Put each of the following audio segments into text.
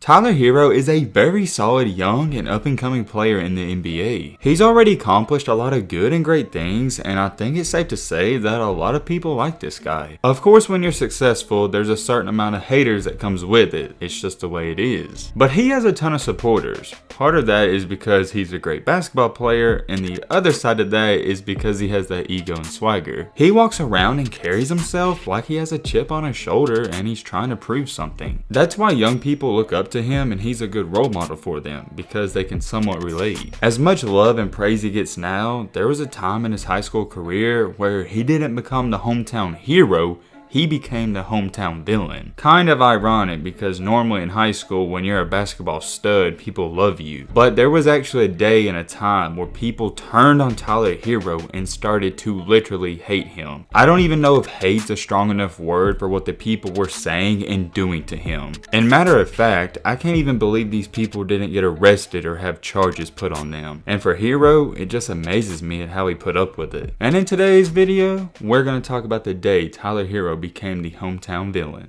Tyler Herro is a very solid young and up-and-coming player in the NBA. He's already accomplished a lot of good and great things, and I think it's safe to say that a lot of people like this guy. Of course, when you're successful, there's a certain amount of haters that comes with it. It's just the way it is. But he has a ton of supporters. Part of that is because he's a great basketball player, and the other side of that is because he has that ego and swagger. He walks around and carries himself like he has a chip on his shoulder and he's trying to prove something. That's why young people look up to him, and he's a good role model for them because they can somewhat relate. As much love and praise he gets now, there was a time in his high school career where he didn't become the hometown hero, he became the hometown villain. Kind of ironic because normally in high school when you're a basketball stud, people love you. But there was actually a day and a time where people turned on Tyler Herro and started to literally hate him. I don't even know if hate's a strong enough word for what the people were saying and doing to him. And matter of fact, I can't even believe these people didn't get arrested or have charges put on them. And for Herro, it just amazes me at how he put up with it. And in today's video, we're going to talk about the day Tyler Herro became the hometown villain.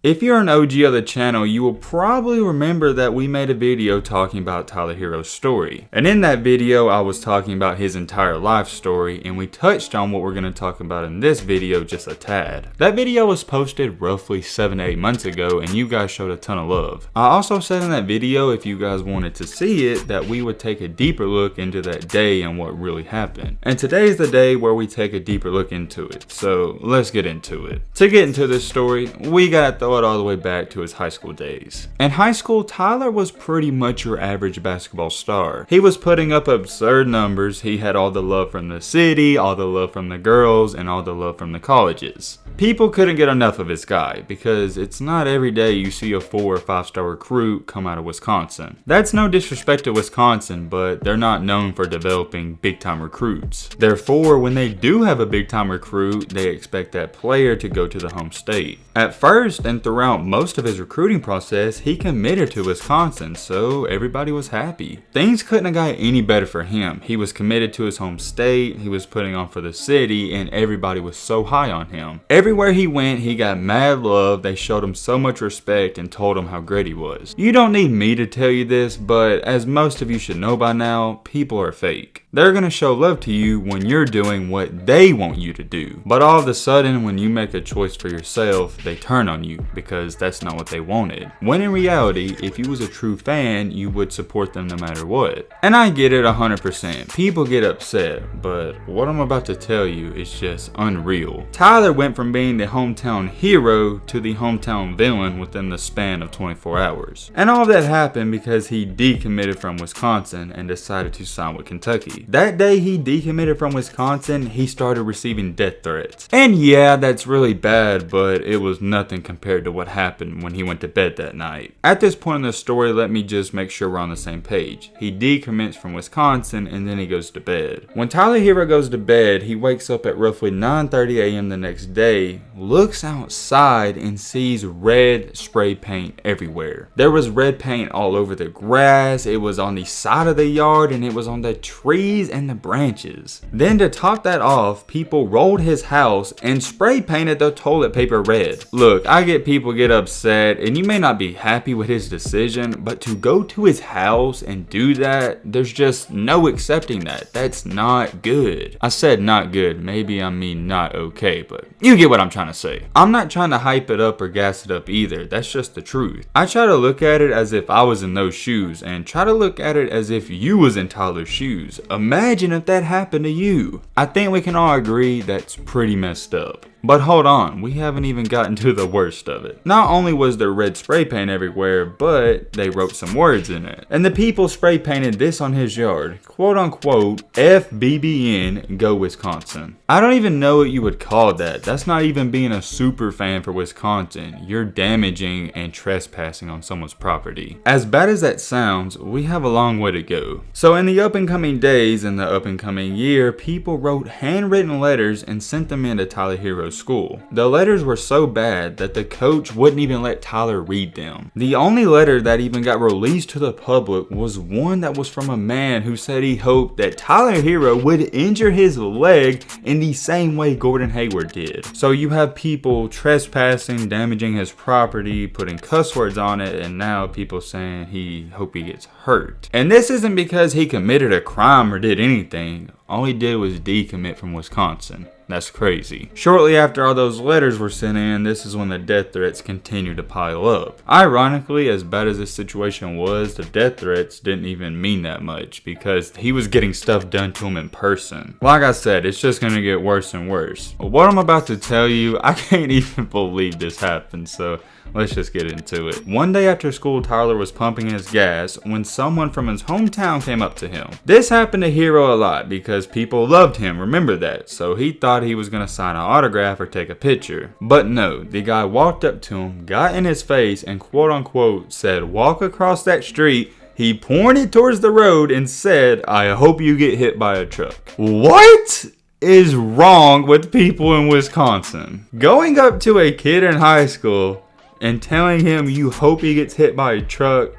If you're an OG of the channel, you will probably remember that we made a video talking about Tyler Herro's story. And in that video, I was talking about his entire life story, and we touched on what we're going to talk about in this video just a tad. That video was posted roughly 7 to 8 months ago, and you guys showed a ton of love. I also said in that video, if you guys wanted to see it, that we would take a deeper look into that day and what really happened. And today is the day where we take a deeper look into it. So let's get into it. To get into this story, we gotta throw it all the way back to his high school days. In high school, Tyler was pretty much your average basketball star. He was putting up absurd numbers. He had all the love from the city, all the love from the girls, and all the love from the colleges. People couldn't get enough of this guy because it's not every day you see a 4 or 5 star recruit come out of Wisconsin. That's no disrespect to Wisconsin, but they're not known for developing big time recruits. Therefore, when they do have a big time recruit, they expect that player to go to the home state. At first, and throughout most of his recruiting process, he committed to Wisconsin, so everybody was happy. Things couldn't have got any better for him. He was committed to his home state, he was putting on for the city, and everybody was so high on him. Everywhere he went, he got mad love. They showed him so much respect and told him how great he was. You don't need me to tell you this, but as most of you should know by now, people are fake. They're gonna show love to you when you're doing what they want you to do. But all of a sudden, when you make a choice for yourself, they turn on you because that's not what they wanted. When in reality, if you was a true fan, you would support them no matter what. And I get it 100%. People get upset, but what I'm about to tell you is just unreal. Tyler went from being the hometown hero to the hometown villain within the span of 24 hours. And all that happened because he decommitted from Wisconsin and decided to sign with Kentucky. That day he decommitted from Wisconsin, he started receiving death threats. And yeah, that's really bad, but it was nothing compared to what happened when he went to bed that night. At this point in the story, let me just make sure we're on the same page. He decommits from Wisconsin and then he goes to bed. When Tyler Herro goes to bed, he wakes up at roughly 9:30 a.m. the next day, looks outside and sees red spray paint everywhere. There was red paint all over the grass, it was on the side of the yard, and it was on the trees and the branches. Then to top that off, people rolled his house and spray painted the toilet paper red. Look, I get people get upset and you may not be happy with his decision, but to go to his house and do that, there's just no accepting that. That's not good. I said not good, maybe I mean not okay, but you get what I'm trying to say. I'm not trying to hype it up or gas it up either, that's just the truth. I try to look at it as if I was in those shoes and try to look at it as if you was in Tyler's shoes. Imagine if that happened to you. I think we can all agree that's pretty messed up. But hold on, we haven't even gotten to the worst of it. Not only was there red spray paint everywhere, but they wrote some words in it. And the people spray painted this on his yard, quote unquote, FBBN, go Wisconsin. I don't even know what you would call that. That's not even being a super fan for Wisconsin. You're damaging and trespassing on someone's property. As bad as that sounds, we have a long way to go. So in the up and coming days, in the up and coming year, people wrote handwritten letters and sent them into Tyler Herro's school. The letters were so bad that the coach wouldn't even let Tyler read them. The only letter that even got released to the public was one that was from a man who said he hoped that Tyler Herro would injure his leg in the same way Gordon Hayward did. So So you have people trespassing, damaging his property, putting cuss words on it, and now people saying he hope he gets hurt. And this isn't because he committed a crime or did anything. All he did was decommit from Wisconsin. That's crazy. Shortly after all those letters were sent in, this is when the death threats continued to pile up. Ironically, as bad as this situation was, the death threats didn't even mean that much because he was getting stuff done to him in person. Like I said, it's just gonna get worse and worse. But what I'm about to tell you, I can't even believe this happened, so let's just get into it. One day after school, Tyler was pumping his gas when someone from his hometown came up to him. This happened to Herro a lot because people loved him, remember that, so he thought he was gonna sign an autograph or take a picture. But no, the guy walked up to him, got in his face, and quote unquote said, "Walk across that street." He pointed towards the road and said, "I hope you get hit by a truck." What is wrong with people in Wisconsin? Going up to a kid in high school and telling him you hope he gets hit by a truck.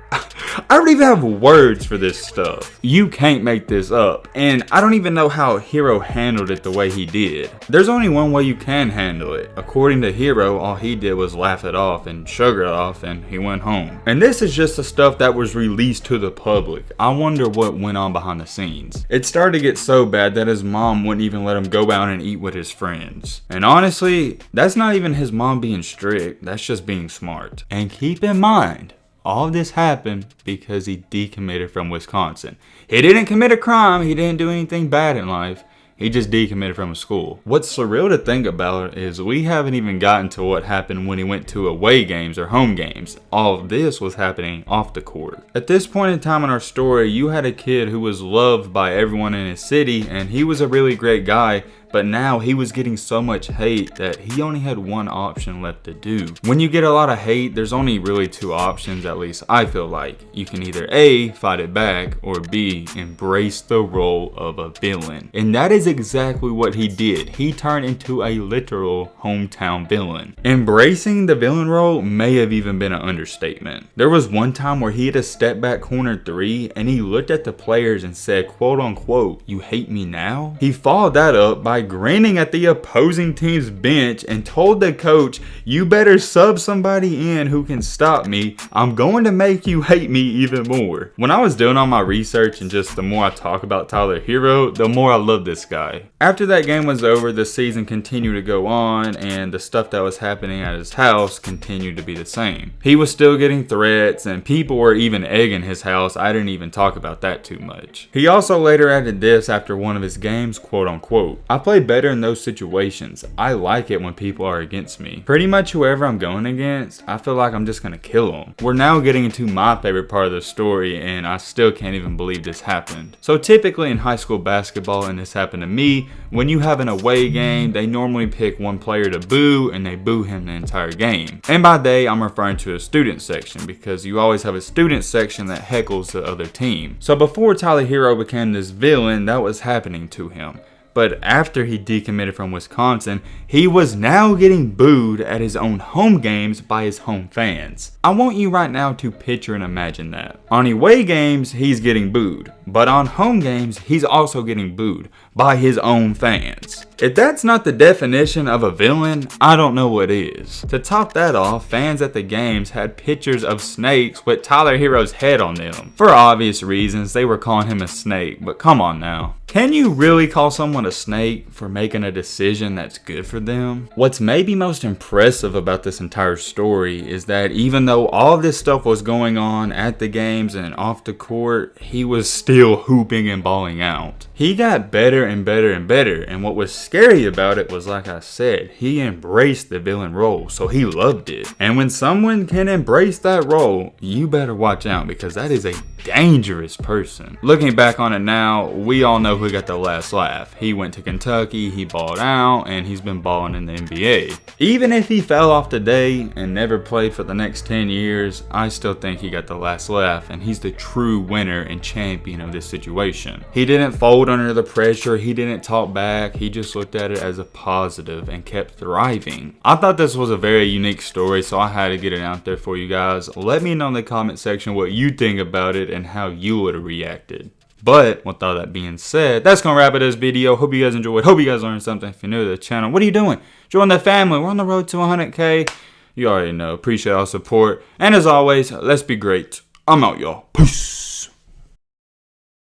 I don't even have words for this stuff. You can't make this up. And I don't even know how Herro handled it the way he did. There's only one way you can handle it. According to Herro, all he did was laugh it off and shrug it off, and he went home. And this is just the stuff that was released to the public. I wonder what went on behind the scenes. It started to get so bad that his mom wouldn't even let him go out and eat with his friends. And honestly, that's not even his mom being strict. That's just being smart. And keep in mind, all this happened because he decommitted from Wisconsin. He didn't commit a crime. He didn't do anything bad in life. He just decommitted from a school. What's surreal to think about is we haven't even gotten to what happened when he went to away games or home games. All of this was happening off the court. At this point in time in our story, you had a kid who was loved by everyone in his city, and he was a really great guy. But now he was getting so much hate that he only had one option left to do. When you get a lot of hate, there's only really two options, at least I feel like. You can either A, fight it back, or B, embrace the role of a villain. And that is exactly what he did. He turned into a literal hometown villain. Embracing the villain role may have even been an understatement. There was one time where he had a step back corner three and he looked at the players and said, quote unquote, "You hate me now?" He followed that up by grinning at the opposing team's bench and told the coach, "You better sub somebody in who can stop me. I'm going to make you hate me even more." When I was doing all my research and just the more I talk about Tyler Herro, the more I love this guy. After that game was over, the season continued to go on and the stuff that was happening at his house continued to be the same. He was still getting threats and people were even egging his house. I didn't even talk about that too much. He also later added this after one of his games, quote unquote, "I play better in those situations. I like it when people are against me. Pretty much whoever I'm going against, I feel like I'm just gonna kill them." We're now getting into my favorite part of the story, and I still can't even believe this happened. So typically in high school basketball, and this happened to me, when you have an away game, they normally pick one player to boo, and they boo him the entire game. And by they, I'm referring to a student section, because you always have a student section that heckles the other team. So before Tyler Herro became this villain, that was happening to him. But after he decommitted from Wisconsin, he was now getting booed at his own home games by his home fans. I want you right now to picture and imagine that. On away games, he's getting booed. But on home games, he's also getting booed by his own fans. If that's not the definition of a villain, I don't know what is. To top that off, fans at the games had pictures of snakes with Tyler Herro's head on them. For obvious reasons, they were calling him a snake, but come on now. Can you really call someone a snake for making a decision that's good for them? What's maybe most impressive about this entire story is that even though all this stuff was going on at the games and off the court, he was still hooping and balling out. He got better and better and better, and what was scary about it was, like I said, he embraced the villain role, so he loved it. And when someone can embrace that role, you better watch out, because that is a dangerous person. Looking back on it now, we all know who got the last laugh. He went to Kentucky, he balled out, and he's been balling in the NBA. Even if he fell off today and never played for the next 10 years, I still think he got the last laugh, and he's the true winner and champion of this situation. He didn't fold under the pressure, he didn't talk back, he just looked at it as a positive and kept thriving. I thought this was a very unique story, so I had to get it out there for you guys. Let me know in the comment section what you think about it and how you would have reacted. But with all that being said, that's going to wrap it this video. Hope you guys enjoyed. Hope you guys learned something. If you're new to the channel, what are you doing? Join the family. We're on the road to 100K. You already know. Appreciate all support. And as always, let's be great. I'm out, y'all. Peace.